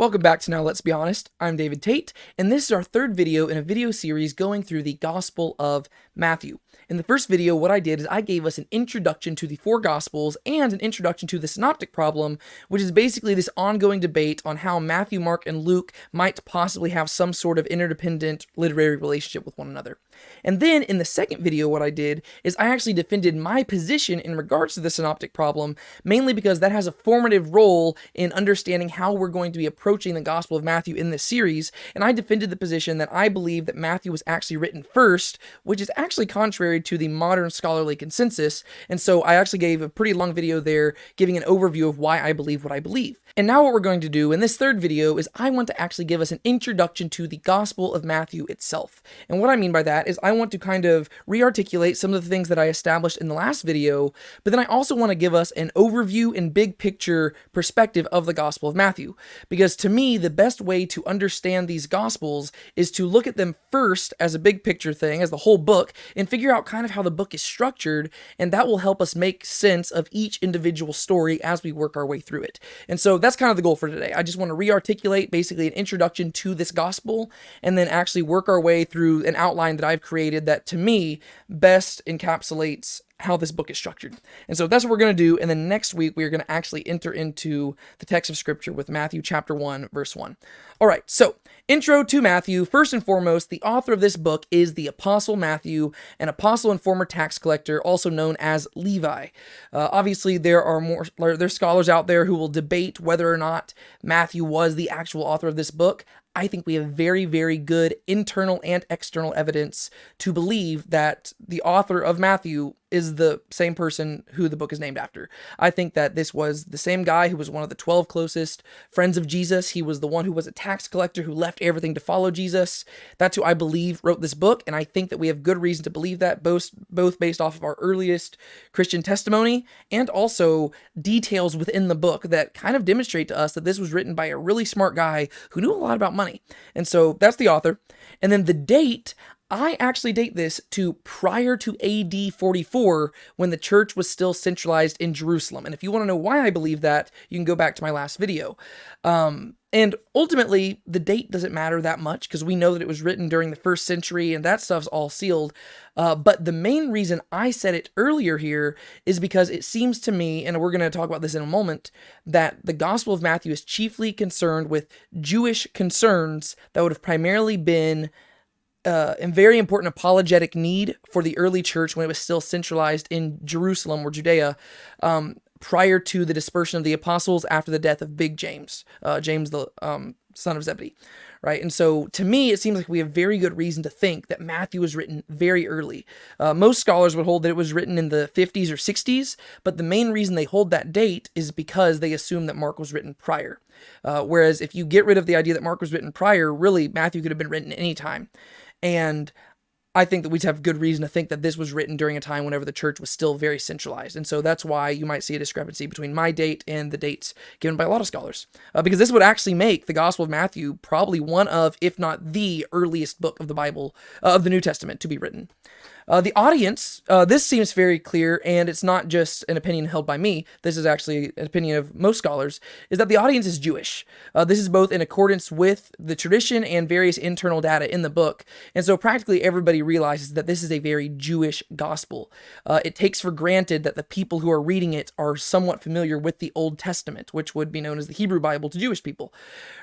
Welcome back to Now Let's Be Honest. I'm David Tate, and this is our third video in a video series going through the Gospel of Matthew. In the first video, what I did is I gave us an introduction to the four Gospels and an introduction to the synoptic problem, which is basically this ongoing debate on how Matthew, Mark, and Luke might possibly have some sort of interdependent literary relationship with one another. And then in the second video, what I did is I actually defended my position in regards to the synoptic problem, mainly because that has a formative role in understanding how we're going to be approaching the Gospel of Matthew in this series, and I defended the position that I believe that Matthew was actually written first, which is actually contrary to the modern scholarly consensus, and so I actually gave a pretty long video there giving an overview of why I believe what I believe. And now what we're going to do in this third video is I want to actually give us an introduction to the Gospel of Matthew itself. And what I mean by that is I want to kind of re-articulate some of the things that I established in the last video, but then I also want to give us an overview and big picture perspective of the Gospel of Matthew. Because to me, the best way to understand these Gospels is to look at them first as a big picture thing, as the whole book, and figure out kind of how the book is structured, and that will help us make sense of each individual story as we work our way through it. And so that's kind of the goal for today. I just want to re-articulate basically an introduction to this gospel, and then actually work our way through an outline that I've created that to me best encapsulates how this book is structured. And so that's what we're going to do. And then next week, we are going to actually enter into the text of scripture with Matthew chapter 1, verse 1. All right. So intro to Matthew. First and foremost, the author of this book is the Apostle Matthew, an apostle and former tax collector, also known as Levi. Obviously, there's scholars out there who will debate whether or not Matthew was the actual author of this book. I think we have very, very good internal and external evidence to believe that the author of Matthew is the same person who the book is named after. I think that this was the same guy who was one of the 12 closest friends of Jesus. He was the one who was a tax collector who left everything to follow Jesus. That's who I believe wrote this book, and I think that we have good reason to believe that, both based off of our earliest Christian testimony and also details within the book that kind of demonstrate to us that this was written by a really smart guy who knew a lot about money. And so that's the author. And then the date, I actually date this to prior to AD 44, when the church was still centralized in Jerusalem. And if you want to know why I believe that, you can go back to my last video. And ultimately, the date doesn't matter that much because we know that it was written during the first century and that stuff's all sealed. But the main reason I said it earlier here is because it seems to me, and we're going to talk about this in a moment, that the Gospel of Matthew is chiefly concerned with Jewish concerns that would have primarily been a very important apologetic need for the early church when it was still centralized in Jerusalem or Judea, prior to the dispersion of the apostles after the death of Big James, James the son of Zebedee, right? And so to me, it seems like we have very good reason to think that Matthew was written very early. Most scholars would hold that it was written in the 50s or 60s, but the main reason they hold that date is because they assume that Mark was written prior. Whereas if you get rid of the idea that Mark was written prior, really Matthew could have been written any time. And I think that we have good reason to think that this was written during a time whenever the church was still very centralized. And so that's why you might see a discrepancy between my date and the dates given by a lot of scholars. Because this would actually make the Gospel of Matthew probably one of, if not the earliest book of the Bible, of the New Testament to be written. The audience, this seems very clear, and it's not just an opinion held by me, this is actually an opinion of most scholars, is that the audience is Jewish. This is both in accordance with the tradition and various internal data in the book, and so practically everybody realizes that this is a very Jewish gospel. It takes for granted that the people who are reading it are somewhat familiar with the Old Testament, which would be known as the Hebrew Bible to Jewish people,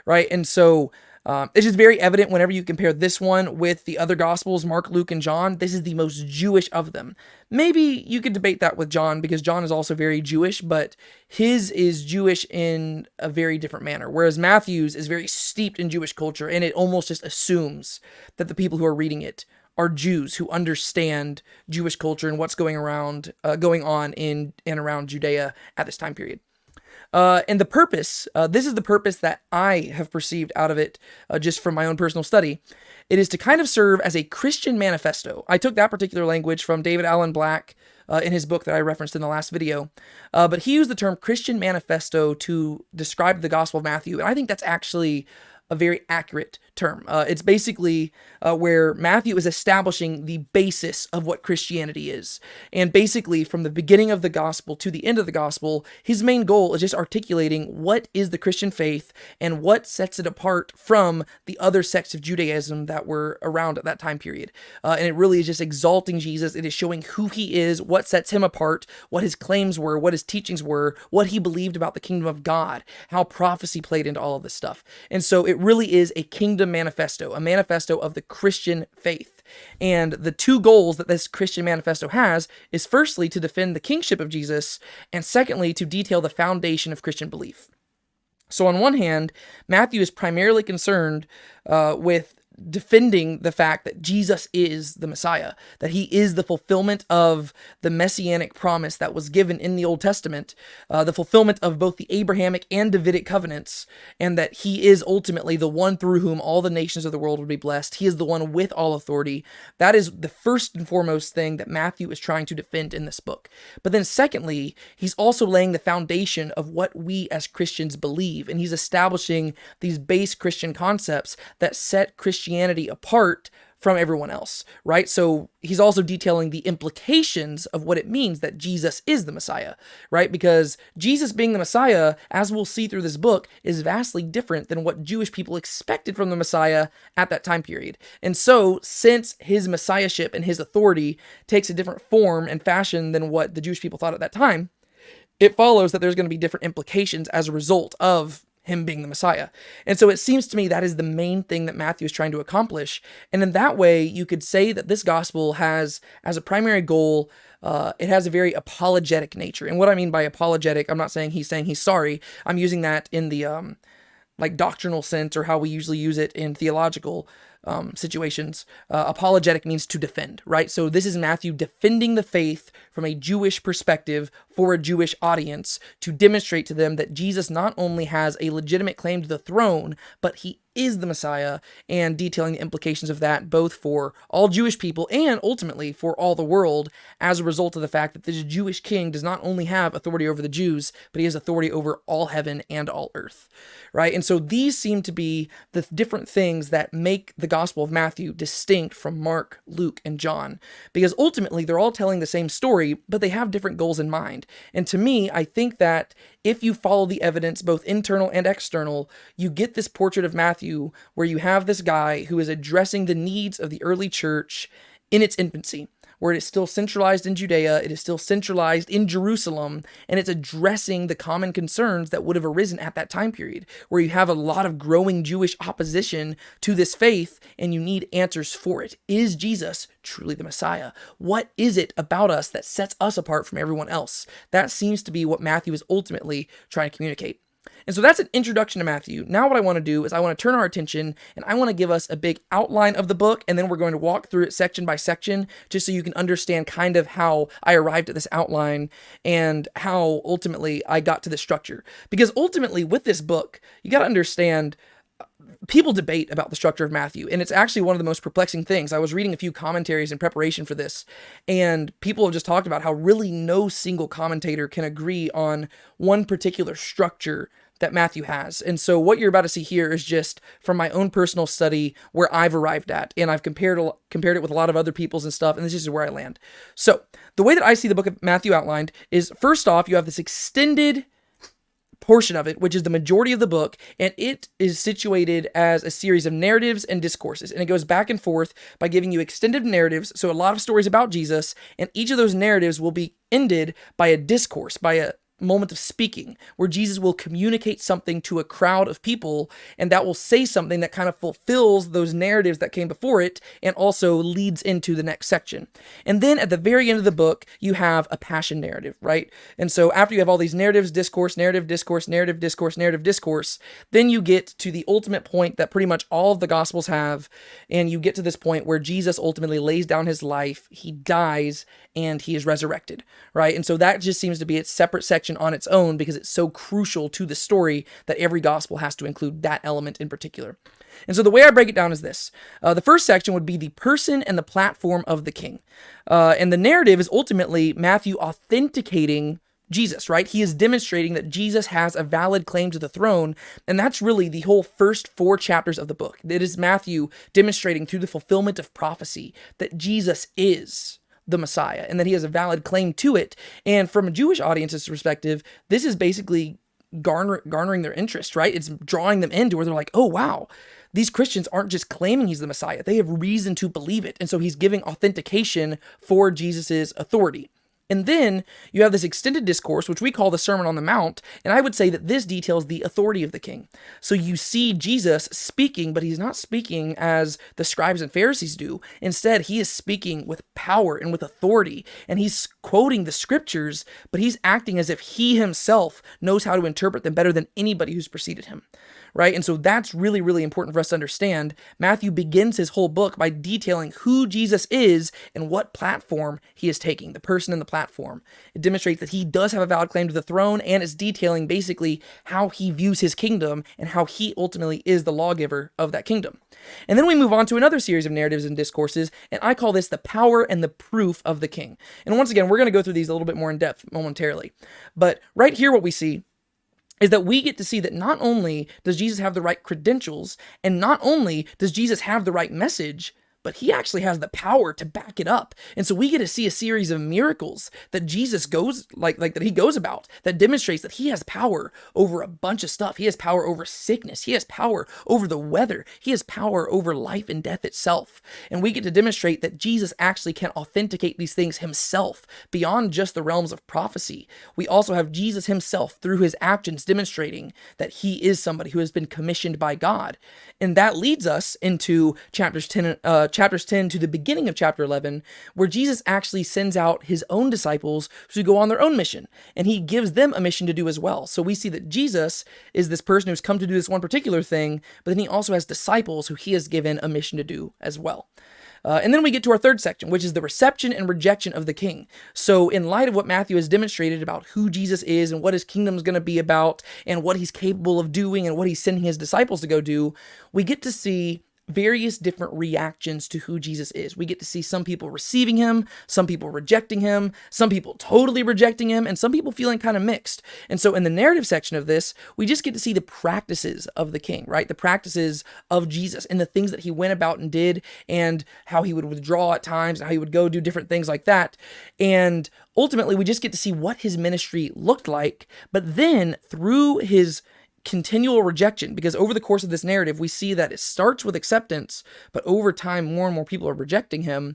right? And so it's just very evident whenever you compare this one with the other Gospels, Mark, Luke, and John, this is the most Jewish of them. Maybe you could debate that with John because John is also very Jewish, but his is Jewish in a very different manner, whereas Matthew's is very steeped in Jewish culture, and it almost just assumes that the people who are reading it are Jews who understand Jewish culture and what's going on in and around Judea at this time period. And the purpose, this is the purpose that I have perceived out of it, just from my own personal study. It is to kind of serve as a Christian manifesto. I took that particular language from David Allen Black in his book that I referenced in the last video. But he used the term Christian manifesto to describe the Gospel of Matthew. And I think that's actually a very accurate term. It's basically where Matthew is establishing the basis of what Christianity is. And basically, from the beginning of the gospel to the end of the gospel, his main goal is just articulating what is the Christian faith and what sets it apart from the other sects of Judaism that were around at that time period. And it really is just exalting Jesus. It is showing who he is, what sets him apart, what his claims were, what his teachings were, what he believed about the kingdom of God, how prophecy played into all of this stuff. And so it really is a kingdom manifesto, a manifesto of the Christian faith. And the two goals that this Christian manifesto has is firstly to defend the kingship of Jesus, and secondly to detail the foundation of Christian belief. So on one hand, Matthew is primarily concerned with defending the fact that Jesus is the Messiah, that he is the fulfillment of the messianic promise that was given in the Old Testament, the fulfillment of both the Abrahamic and Davidic covenants, and that he is ultimately the one through whom all the nations of the world would be blessed. He is the one with all authority. That is the first and foremost thing that Matthew is trying to defend in this book. But then secondly, he's also laying the foundation of what we as Christians believe, and he's establishing these base Christian concepts that set Christianity apart from everyone else, right? So he's also detailing the implications of what it means that Jesus is the Messiah, right? Because Jesus being the Messiah, as we'll see through this book, is vastly different than what Jewish people expected from the Messiah at that time period. And so, since his messiahship and his authority takes a different form and fashion than what the Jewish people thought at that time, it follows that there's going to be different implications as a result of him being the Messiah. And so it seems to me that is the main thing that Matthew is trying to accomplish. And in that way, you could say that this gospel has, as a primary goal, it has a very apologetic nature. And what I mean by apologetic, I'm not saying he's sorry. I'm using that in the like doctrinal sense, or how we usually use it in theological situations. Apologetic means to defend, right? So this is Matthew defending the faith from a Jewish perspective for a Jewish audience to demonstrate to them that Jesus not only has a legitimate claim to the throne, but he is the Messiah, and detailing the implications of that both for all Jewish people and ultimately for all the world as a result of the fact that this Jewish king does not only have authority over the Jews, but he has authority over all heaven and all earth, right? And so these seem to be the different things that make the Gospel of Matthew distinct from Mark, Luke, and John, because ultimately they're all telling the same story, but they have different goals in mind. And to me, I think that if you follow the evidence, both internal and external, you get this portrait of Matthew where you have this guy who is addressing the needs of the early church in its infancy, where it is still centralized in Judea, it is still centralized in Jerusalem, and it's addressing the common concerns that would have arisen at that time period, where you have a lot of growing Jewish opposition to this faith, and you need answers for it. Is Jesus truly the Messiah? What is it about us that sets us apart from everyone else? That seems to be what Matthew is ultimately trying to communicate. And so that's an introduction to Matthew. Now what I want to do is I want to turn our attention and I want to give us a big outline of the book, and then we're going to walk through it section by section just so you can understand kind of how I arrived at this outline and how ultimately I got to this structure. Because ultimately with this book, you got to understand people debate about the structure of Matthew, and it's actually one of the most perplexing things. I was reading a few commentaries in preparation for this, and people have just talked about how really no single commentator can agree on one particular structure that Matthew has. And so what you're about to see here is just from my own personal study where I've arrived at, and I've compared it with a lot of other people's and stuff, and this is where I land. So the way that I see the book of Matthew outlined is, first off, you have this extended portion of it, which is the majority of the book, and it is situated as a series of narratives and discourses, and it goes back and forth by giving you extended narratives, so a lot of stories about Jesus, and each of those narratives will be ended by a discourse, by a moment of speaking, where Jesus will communicate something to a crowd of people, and that will say something that kind of fulfills those narratives that came before it, and also leads into the next section. And then at the very end of the book, you have a passion narrative, right? And so after you have all these narratives, discourse, narrative, discourse, narrative, discourse, narrative, discourse, then you get to the ultimate point that pretty much all of the Gospels have, and you get to this point where Jesus ultimately lays down his life, he dies, and he is resurrected, right? And so that just seems to be its separate section on its own because it's so crucial to the story that every gospel has to include that element in particular. And so the way I break it down is this. The first section would be the person and the platform of the king. And the narrative is ultimately Matthew authenticating Jesus, right? He is demonstrating that Jesus has a valid claim to the throne, and that's really the whole first 4 chapters of the book. It is Matthew demonstrating through the fulfillment of prophecy that Jesus is the Messiah and that he has a valid claim to it. And from a Jewish audience's perspective, this is basically garnering their interest, right? It's drawing them into where they're like, oh, wow, these Christians aren't just claiming he's the Messiah. They have reason to believe it. And so he's giving authentication for Jesus's authority. And then you have this extended discourse, which we call the Sermon on the Mount, and I would say that this details the authority of the king. So you see Jesus speaking, but he's not speaking as the scribes and Pharisees do. Instead, he is speaking with power and with authority, and he's quoting the scriptures, but he's acting as if he himself knows how to interpret them better than anybody who's preceded him. Right? And so that's really, really important for us to understand. Matthew begins his whole book by detailing who Jesus is and what platform he is taking, the person and the platform. It demonstrates that he does have a valid claim to the throne, and it's detailing basically how he views his kingdom and how he ultimately is the lawgiver of that kingdom. And then we move on to another series of narratives and discourses, and I call this the power and the proof of the king. And once again, we're going to go through these a little bit more in depth momentarily. But right here, what we see is that we get to see that not only does Jesus have the right credentials, and not only does Jesus have the right message, but he actually has the power to back it up. And so we get to see a series of miracles that Jesus goes that he goes about that demonstrates that he has power over a bunch of stuff. He has power over sickness. He has power over the weather. He has power over life and death itself. And we get to demonstrate that Jesus actually can authenticate these things himself beyond just the realms of prophecy. We also have Jesus himself through his actions demonstrating that he is somebody who has been commissioned by God. And that leads us into chapters 10 to the beginning of chapter 11, where Jesus actually sends out his own disciples to go on their own mission, and he gives them a mission to do as well. So we see that Jesus is this person who's come to do this one particular thing, but then he also has disciples who he has given a mission to do as well. And then we get to our third section, which is the reception and rejection of the king. So in light of what Matthew has demonstrated about who Jesus is and what his kingdom is going to be about and what he's capable of doing and what he's sending his disciples to go do, we get to see various different reactions to who Jesus is. We get to see some people receiving him, some people rejecting him, some people totally rejecting him, and some people feeling kind of mixed. And so in the narrative section of this, we just get to see the practices of the king, right? The practices of Jesus and the things that he went about and did, and how he would withdraw at times, and how he would go do different things like that. And ultimately, we just get to see what his ministry looked like, but then through his continual rejection, because over the course of this narrative, we see that it starts with acceptance, but over time, more and more people are rejecting him.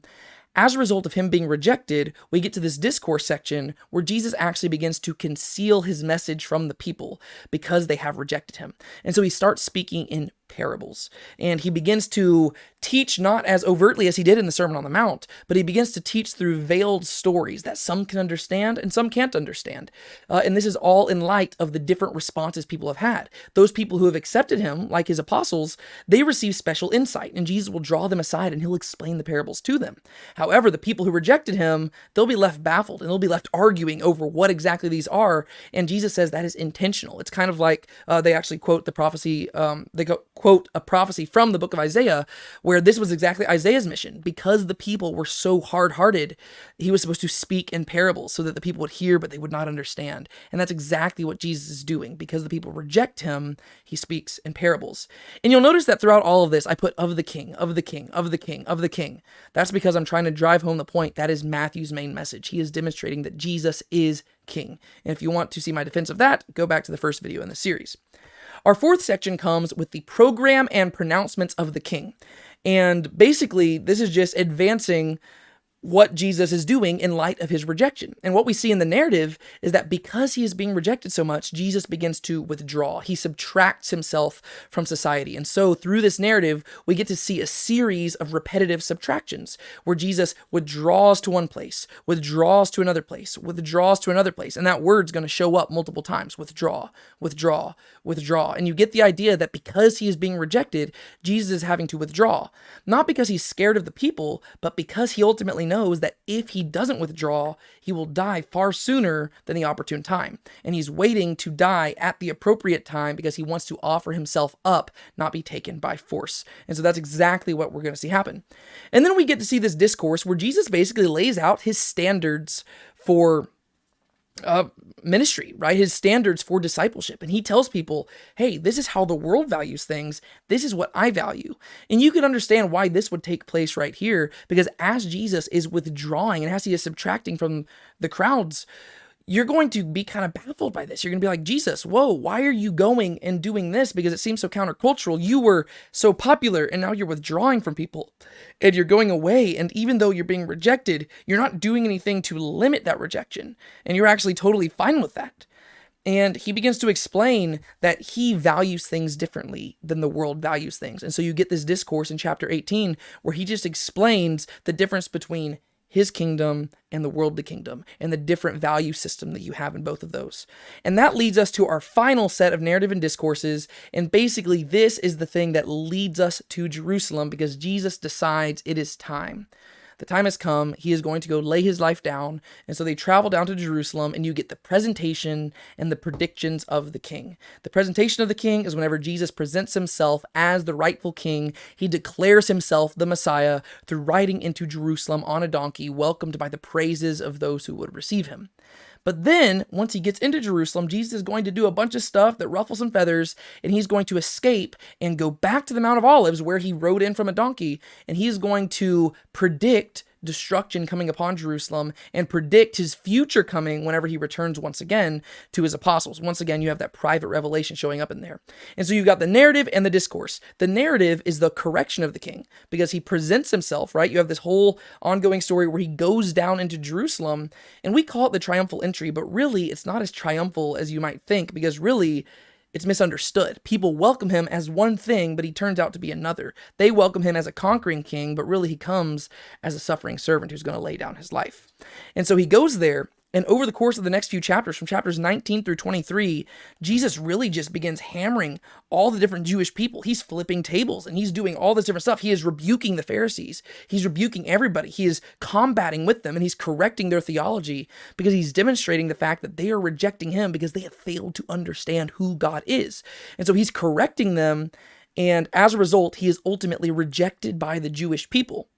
As a result of him being rejected, we get to this discourse section where Jesus actually begins to conceal his message from the people because they have rejected him. And so he starts speaking in parables, and he begins to teach not as overtly as he did in the Sermon on the Mount, but he begins to teach through veiled stories that some can understand and some can't understand. And this is all in light of the different responses people have had. Those people who have accepted him, like his apostles, they receive special insight, and Jesus will draw them aside and he'll explain the parables to them. However, the people who rejected him, they'll be left baffled and they'll be left arguing over what exactly these are. And Jesus says that is intentional. It's kind of like they actually quote the prophecy, quote a prophecy from the book of Isaiah, where this was exactly Isaiah's mission. Because the people were so hard-hearted, he was supposed to speak in parables so that the people would hear, but they would not understand. And that's exactly what Jesus is doing. Because the people reject him, he speaks in parables. And you'll notice that throughout all of this, I put of the king, of the king, of the king, of the king. That's because I'm trying to drive home the point. That is Matthew's main message. He is demonstrating that Jesus is king. And if you want to see my defense of that, go back to the first video in the series. Our fourth section comes with the program and pronouncements of the king. And basically, this is just advancing what Jesus is doing in light of his rejection. And what we see in the narrative is that because he is being rejected so much, Jesus begins to withdraw. He subtracts himself from society. And so through this narrative, we get to see a series of repetitive subtractions where Jesus withdraws to one place, withdraws to another place, withdraws to another place. And that word's going to show up multiple times. Withdraw, withdraw, withdraw. And you get the idea that because he is being rejected, Jesus is having to withdraw. Not because he's scared of the people, but because he ultimately knows that if he doesn't withdraw, he will die far sooner than the opportune time. And he's waiting to die at the appropriate time because he wants to offer himself up, not be taken by force. And so that's exactly what we're going to see happen. And then we get to see this discourse where Jesus basically lays out his standards for ministry, right? His standards for discipleship. And he tells people, hey, this is how the world values things. This is what I value. And you can understand why this would take place right here, because as Jesus is withdrawing and as he is subtracting from the crowds, you're going to be kind of baffled by this. You're going to be like, Jesus, whoa, why are you going and doing this? Because it seems so countercultural. You were so popular and now you're withdrawing from people and you're going away. And even though you're being rejected, you're not doing anything to limit that rejection. And you're actually totally fine with that. And he begins to explain that he values things differently than the world values things. And so you get this discourse in chapter 18 where he just explains the difference between his kingdom and the worldly kingdom, and the different value system that you have in both of those. And that leads us to our final set of narrative and discourses, and basically this is the thing that leads us to Jerusalem, because Jesus decides it is time. The time has come. He is going to go lay his life down. And so they travel down to Jerusalem, and you get the presentation and the predictions of the king. The presentation of the king is whenever Jesus presents himself as the rightful king. He declares himself the Messiah through riding into Jerusalem on a donkey, welcomed by the praises of those who would receive him. But then, once he gets into Jerusalem, Jesus is going to do a bunch of stuff that ruffles some feathers, and he's going to escape and go back to the Mount of Olives where he rode in from a donkey, and he's going to predict destruction coming upon Jerusalem and predict his future coming whenever he returns once again to his apostles. Once again, you have that private revelation showing up in there. And so you've got the narrative and the discourse. The narrative is the correction of the king because he presents himself, right? You have this whole ongoing story where he goes down into Jerusalem, and we call it the triumphal entry, but really it's not as triumphal as you might think, because really it's misunderstood. People welcome him as one thing, but he turns out to be another. They welcome him as a conquering king, but really he comes as a suffering servant who's going to lay down his life. And so he goes there, and over the course of the next few chapters, from chapters 19 through 23, Jesus really just begins hammering all the different Jewish people. He's flipping tables, and he's doing all this different stuff. He is rebuking the Pharisees. He's rebuking everybody. He is combating with them, and he's correcting their theology because he's demonstrating the fact that they are rejecting him because they have failed to understand who God is. And so he's correcting them, and as a result, he is ultimately rejected by the Jewish people,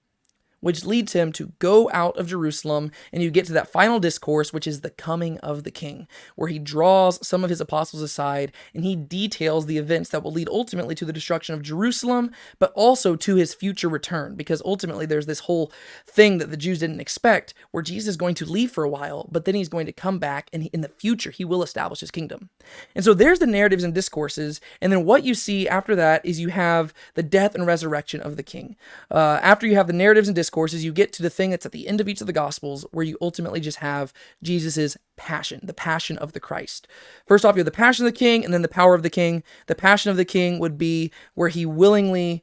which leads him to go out of Jerusalem, and you get to that final discourse, which is the coming of the king, where he draws some of his apostles aside, and he details the events that will lead ultimately to the destruction of Jerusalem, but also to his future return, because ultimately there's this whole thing that the Jews didn't expect, where Jesus is going to leave for a while, but then he's going to come back, and in the future, he will establish his kingdom. And so there's the narratives and discourses, and then what you see after that is you have the death and resurrection of the king. After you have the narratives and discourses, you get to the thing that's at the end of each of the Gospels, where you ultimately just have Jesus's passion, the passion of the Christ. First off, you have the passion of the king, and then the power of the king. The passion of the king would be where he willingly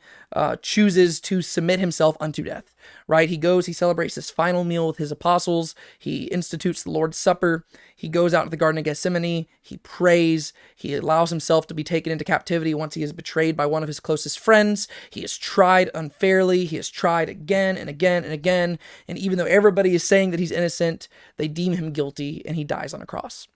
chooses to submit himself unto death, right? He goes, he celebrates this final meal with his apostles. He institutes the Lord's Supper. He goes out to the Garden of Gethsemane. He prays. He allows himself to be taken into captivity once he is betrayed by one of his closest friends. He is tried unfairly. He is tried again and again and again. And even though everybody is saying that he's innocent, they deem him guilty, and he dies on a cross.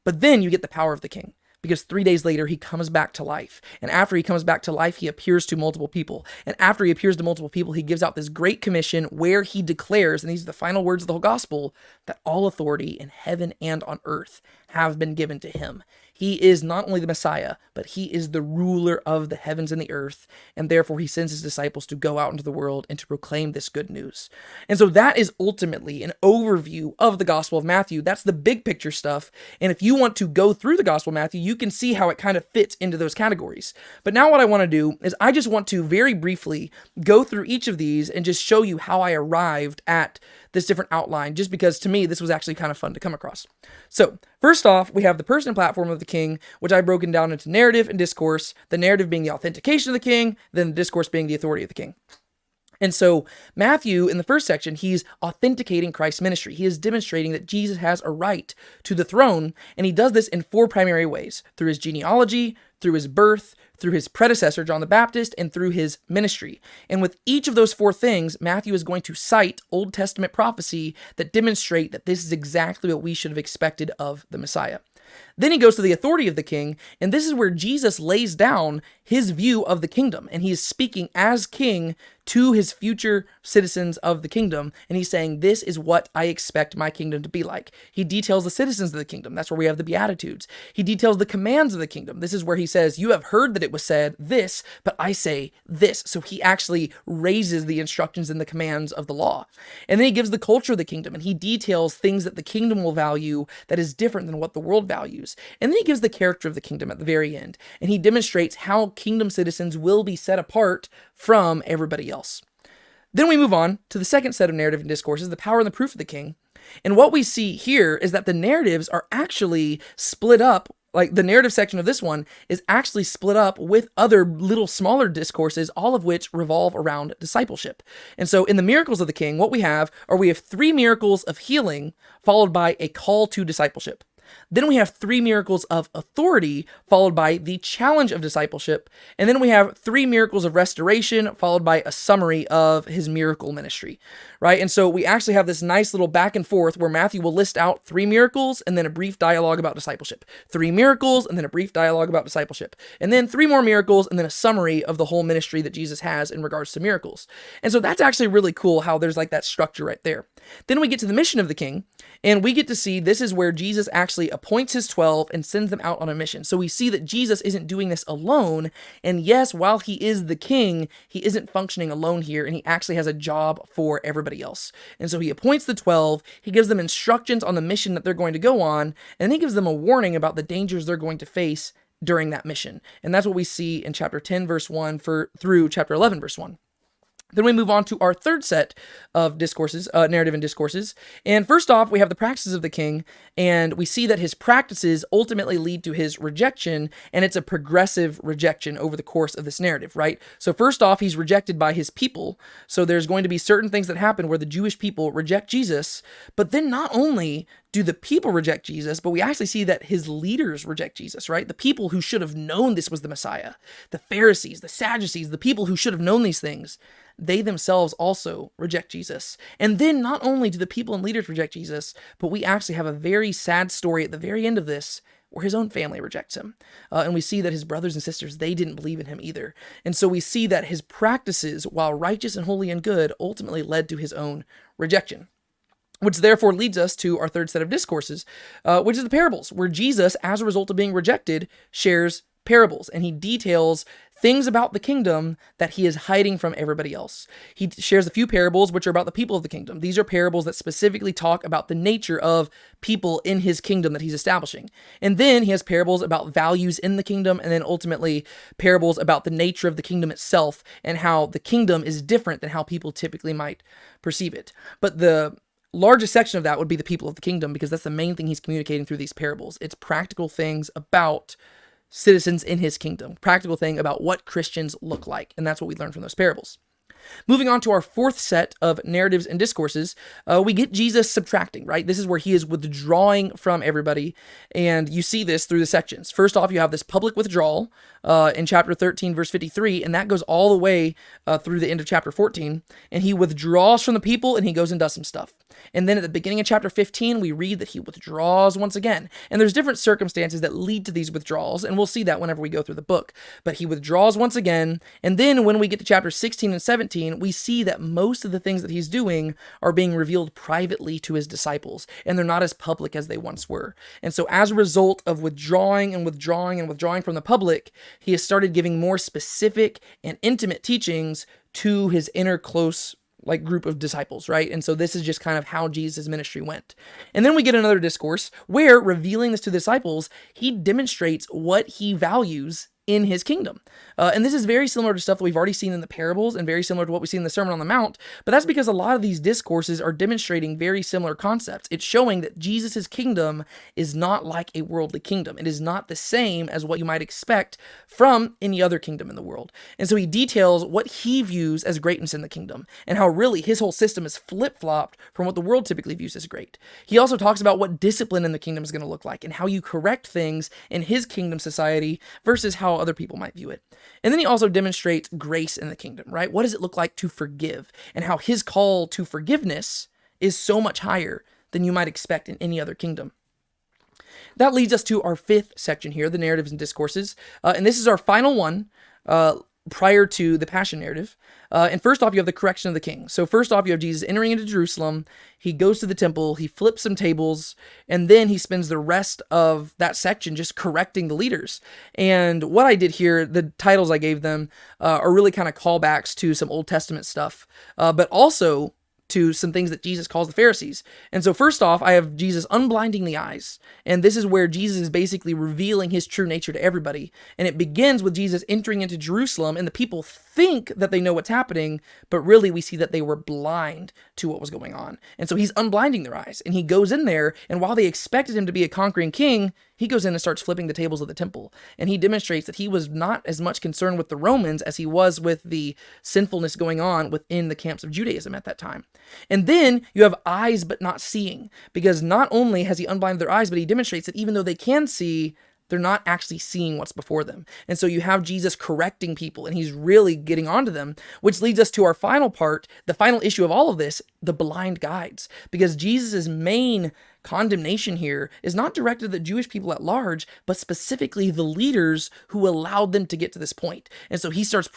But then you get the power of the king, because 3 days later, he comes back to life. And after he comes back to life, he appears to multiple people. And after he appears to multiple people, he gives out this great commission where he declares, and these are the final words of the whole gospel, that all authority in heaven and on earth have been given to him. He is not only the Messiah, but he is the ruler of the heavens and the earth, and therefore he sends his disciples to go out into the world and to proclaim this good news. And so that is ultimately an overview of the Gospel of Matthew. That's the big picture stuff, and if you want to go through the Gospel of Matthew, you can see how it kind of fits into those categories. But now what I want to do is I just want to very briefly go through each of these and just show you how I arrived at this different outline, just because to me this was actually kind of fun to come across. So first off, we have the person and platform of the king, which I've broken down into narrative and discourse, the narrative being the authentication of the king, then the discourse being the authority of the king. And so Matthew, in the first section, he's authenticating Christ's ministry. He is demonstrating that Jesus has a right to the throne, and he does this in four primary ways: through his genealogy, through his birth, through his predecessor, John the Baptist, and through his ministry. And with each of those four things, Matthew is going to cite Old Testament prophecy that demonstrate that this is exactly what we should have expected of the Messiah. Then he goes to the authority of the king, and this is where Jesus lays down his view of the kingdom, and he is speaking as king to his future citizens of the kingdom, and he's saying, this is what I expect my kingdom to be like. He details the citizens of the kingdom. That's where we have the Beatitudes. He details the commands of the kingdom. This is where he says, you have heard that it was said this, but I say this. So he actually raises the instructions and the commands of the law. And then he gives the culture of the kingdom, and he details things that the kingdom will value that is different than what the world values. And then he gives the character of the kingdom at the very end, and he demonstrates how kingdom citizens will be set apart from everybody else. Then we move on to the second set of narrative and discourses, the power and the proof of the king. And what we see here is that the narratives are actually split up. Like the narrative section of this one is actually split up with other little smaller discourses, all of which revolve around discipleship. And so in the miracles of the king, what we have 3 miracles of healing followed by a call to discipleship. Then we have 3 miracles of authority, followed by the challenge of discipleship. And then we have 3 miracles of restoration, followed by a summary of his miracle ministry, right? And so we actually have this nice little back and forth where Matthew will list out 3 miracles and then a brief dialogue about discipleship. 3 miracles and then a brief dialogue about discipleship. And then 3 more miracles and then a summary of the whole ministry that Jesus has in regards to miracles. And so that's actually really cool how there's like that structure right there. Then we get to the mission of the king, and we get to see this is where Jesus actually appoints his 12 and sends them out on a mission. So we see that Jesus isn't doing this alone. And yes, while he is the king, he isn't functioning alone here, and he actually has a job for everybody else. And so he appoints the 12, he gives them instructions on the mission that they're going to go on, and he gives them a warning about the dangers they're going to face during that mission. And that's what we see in chapter 10, verse 1 through chapter 11, verse 1. Then we move on to our third set of discourses, narrative and discourses. And first off, we have the practices of the king, and we see that his practices ultimately lead to his rejection, and it's a progressive rejection over the course of this narrative, right? So first off, he's rejected by his people. So there's going to be certain things that happen where the Jewish people reject Jesus, but then not only do the people reject Jesus, but we actually see that his leaders reject Jesus, right? The people who should have known this was the Messiah, the Pharisees, the Sadducees, the people who should have known these things, they themselves also reject Jesus. And then not only do the people and leaders reject Jesus, but we actually have a very sad story at the very end of this where his own family rejects him. And we see that his brothers and sisters, they didn't believe in him either. And so we see that his practices, while righteous and holy and good, ultimately led to his own rejection. Which therefore leads us to our third set of discourses, which is the parables, where Jesus, as a result of being rejected, shares parables, and he details things about the kingdom that he is hiding from everybody else. He shares a few parables which are about the people of the kingdom. These are parables that specifically talk about the nature of people in his kingdom that he's establishing. And then he has parables about values in the kingdom, and then ultimately parables about the nature of the kingdom itself and how the kingdom is different than how people typically might perceive it. But the largest section of that would be the people of the kingdom, because that's the main thing he's communicating through these parables. It's practical things about citizens in his kingdom, practical thing about what Christians look like, and that's what we learn from those parables. Moving on to our fourth set of narratives and discourses, we get Jesus subtracting, right? This is where he is withdrawing from everybody, and you see this through the sections. First off, you have this public withdrawal in chapter 13, verse 53, and that goes all the way through the end of chapter 14, and he withdraws from the people, and he goes and does some stuff. And then at the beginning of chapter 15, we read that he withdraws once again. And there's different circumstances that lead to these withdrawals, and we'll see that whenever we go through the book. But he withdraws once again, and then when we get to chapter 16 and 17, we see that most of the things that he's doing are being revealed privately to his disciples, and they're not as public as they once were. And so as a result of withdrawing and withdrawing and withdrawing from the public, he has started giving more specific and intimate teachings to his inner close group of disciples, right? And so this is just kind of how Jesus' ministry went. And then we get another discourse where, revealing this to the disciples, he demonstrates what he values in his kingdom. And this is very similar to stuff that we've already seen in the parables and very similar to what we see in the Sermon on the Mount, but that's because a lot of these discourses are demonstrating very similar concepts. It's showing that Jesus' kingdom is not like a worldly kingdom. It is not the same as what you might expect from any other kingdom in the world. And so he details what he views as greatness in the kingdom and how really his whole system is flip-flopped from what the world typically views as great. He also talks about what discipline in the kingdom is going to look like and how you correct things in his kingdom society versus how other people might view it. And then he also demonstrates grace in the kingdom, right? What does it look like to forgive, and how his call to forgiveness is so much higher than you might expect in any other kingdom. that leads us to our fifth section here, the narratives and discourses. And this is our final one prior to the Passion narrative. And first off, you have the correction of the king. So first off, you have Jesus entering into Jerusalem. He goes to the temple, he flips some tables, and then he spends the rest of that section just correcting the leaders. And what I did here, the titles I gave them, are really kind of callbacks to some Old Testament stuff, but also to some things that Jesus calls the Pharisees. And so first off, I have Jesus unblinding the eyes. And this is where Jesus is basically revealing his true nature to everybody. And it begins with Jesus entering into Jerusalem, and the people think that they know what's happening, but really we see that they were blind to what was going on. And so he's unblinding their eyes, and he goes in there, and while they expected him to be a conquering king, he goes in and starts flipping the tables of the temple. And he demonstrates that he was not as much concerned with the Romans as he was with the sinfulness going on within the camps of Judaism at that time. And then you have eyes but not seeing, because not only has he unblinded their eyes, but he demonstrates that even though they can see, they're not actually seeing what's before them. And so you have Jesus correcting people, and he's really getting onto them, which leads us to our final part, the final issue of all of this, the blind guides. Because Jesus' main condemnation here is not directed at the Jewish people at large, but specifically the leaders who allowed them to get to this point. And so he starts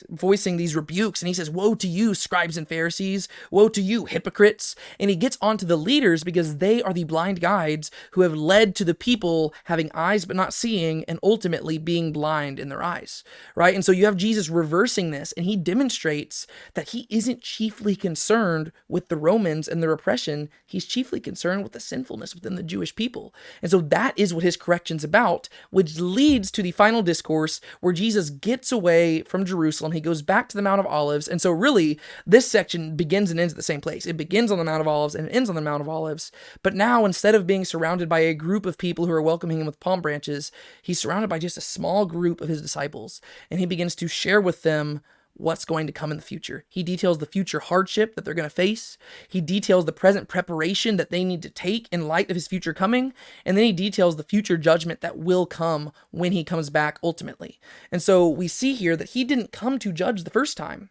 voicing these rebukes, and he says, "Woe to you, scribes and Pharisees! Woe to you, hypocrites!" And he gets onto the leaders because they are the blind guides who have led to the people having eyes but not seeing, and ultimately being blind in their eyes, right? And so you have Jesus reversing this, and he demonstrates that he isn't chiefly concerned with the Romans and their oppression. He's chiefly concerned with the sinfulness within the Jewish people. And so that is what his correction's about, which leads to the final discourse where Jesus gets away from Jerusalem. He goes back to the Mount of Olives. And so really, this section begins and ends at the same place. It begins on the Mount of Olives and it ends on the Mount of Olives. But now, instead of being surrounded by a group of people who are welcoming him with palm branches, he's surrounded by just a small group of his disciples. And he begins to share with them what's going to come in the future. He details the future hardship that they're going to face. He details the present preparation that they need to take in light of his future coming. And then he details the future judgment that will come when he comes back ultimately. And so we see here that he didn't come to judge the first time.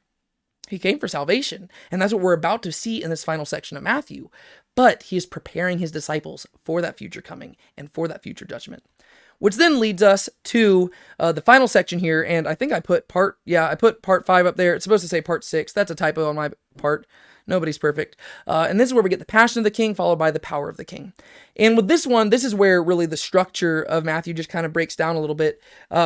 He came for salvation. And that's what we're about to see in this final section of Matthew. But he is preparing his disciples for that future coming and for that future judgment. Which then leads us to the final section here, and I think I put part 5 up there. It's supposed to say part 6. That's a typo on my part. Nobody's perfect. And this is where we get the passion of the king, followed by the power of the king. And with this one, this is where really the structure of Matthew just kind of breaks down a little bit,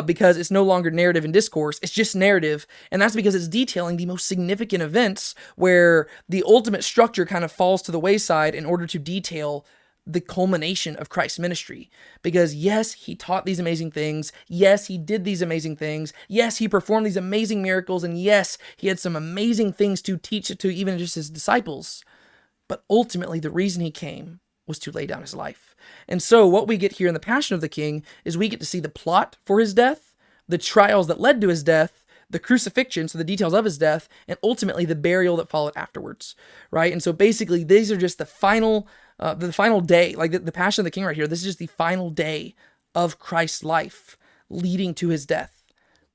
because it's no longer narrative and discourse. It's just narrative, and that's because it's detailing the most significant events where the ultimate structure kind of falls to the wayside in order to detail the culmination of Christ's ministry. Because yes, he taught these amazing things. Yes, he did these amazing things. Yes, he performed these amazing miracles. And yes, he had some amazing things to teach to even just his disciples. But ultimately, the reason he came was to lay down his life. And so what we get here in the Passion of the King is we get to see the plot for his death, the trials that led to his death, the crucifixion, so the details of his death, and ultimately the burial that followed afterwards, right? And so basically, these are just the final day, like the Passion of the King right here. This is just the final day of Christ's life leading to his death.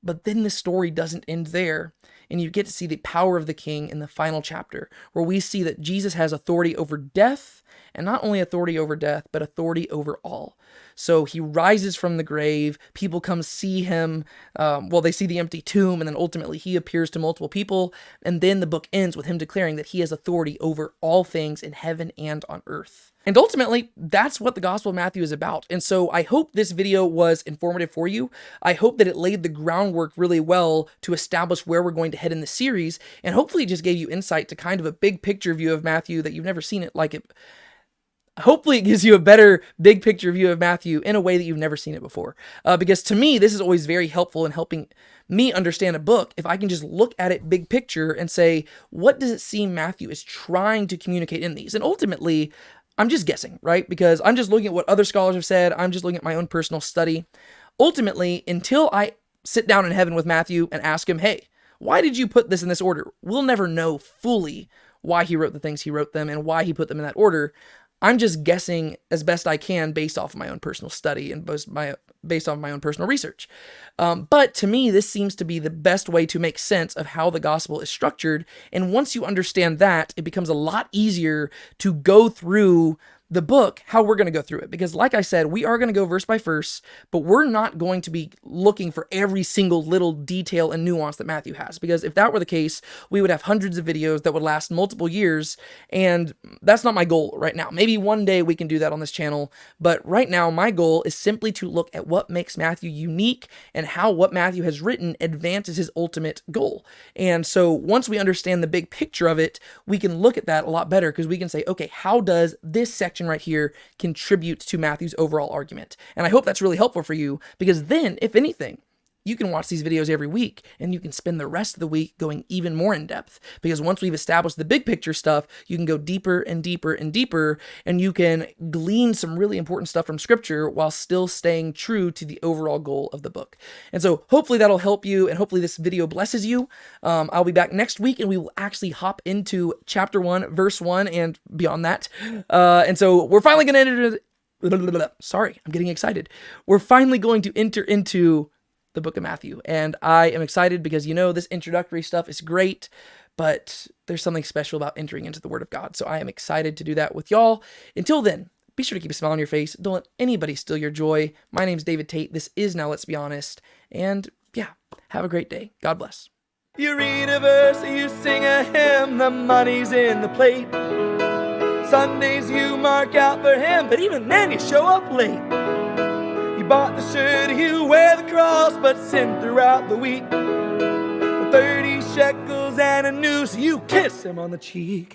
But then the story doesn't end there, and you get to see the power of the King in the final chapter, where we see that Jesus has authority over death, and not only authority over death, but authority over all. So he rises from the grave, people come see him, they see the empty tomb, and then ultimately he appears to multiple people, and then the book ends with him declaring that he has authority over all things in heaven and on earth. And ultimately, that's what the Gospel of Matthew is about. And so I hope this video was informative for you. I hope that it laid the groundwork really well to establish where we're going to head in the series, and hopefully it just gave you insight to kind of a big picture view of Matthew that you've never seen it like it. Hopefully it gives you a better big picture view of Matthew in a way that you've never seen it before. Because to me, this is always very helpful in helping me understand a book if I can just look at it big picture and say, what does it seem Matthew is trying to communicate in these? And ultimately, I'm just guessing, right? Because I'm just looking at what other scholars have said. I'm just looking at my own personal study. Ultimately, until I sit down in heaven with Matthew and ask him, hey, why did you put this in this order? We'll never know fully why he wrote the things he wrote them and why he put them in that order. I'm just guessing as best I can based off of my own personal study and based off my own personal research. But to me, this seems to be the best way to make sense of how the gospel is structured. And once you understand that, it becomes a lot easier to go through the book, how we're going to go through it. Because like I said, we are going to go verse by verse, but we're not going to be looking for every single little detail and nuance that Matthew has. Because if that were the case, we would have hundreds of videos that would last multiple years, and that's not my goal right now. Maybe one day we can do that on this channel, but right now my goal is simply to look at what makes Matthew unique and how what Matthew has written advances his ultimate goal. And so once we understand the big picture of it, we can look at that a lot better, because we can say, okay, how does this section right here contribute to Matthew's overall argument? And I hope that's really helpful for you, because then, if anything, you can watch these videos every week, and you can spend the rest of the week going even more in depth, because once we've established the big picture stuff, you can go deeper and deeper and deeper, and you can glean some really important stuff from scripture while still staying true to the overall goal of the book. And so hopefully that'll help you, and hopefully this video blesses you. I'll be back next week, and we will actually hop into chapter 1, verse 1, and beyond that. And so we're finally going to enter... Sorry, I'm getting excited. We're finally going to enter into the book of Matthew, and I am excited because, you know, this introductory stuff is great, but there's something special about entering into the Word of God. So I am excited to do that with y'all. Until then, be sure to keep a smile on your face. Don't let anybody steal your joy. My name's David Tate. This is Now Let's Be Honest. And yeah, have a great day. God bless. You read a verse, you sing a hymn, the money's in the plate. Sundays you mark out for him, but even then you show up late. You bought the shirt, you wear the cross, but sin throughout the week. For 30 shekels and a noose, you kiss him on the cheek.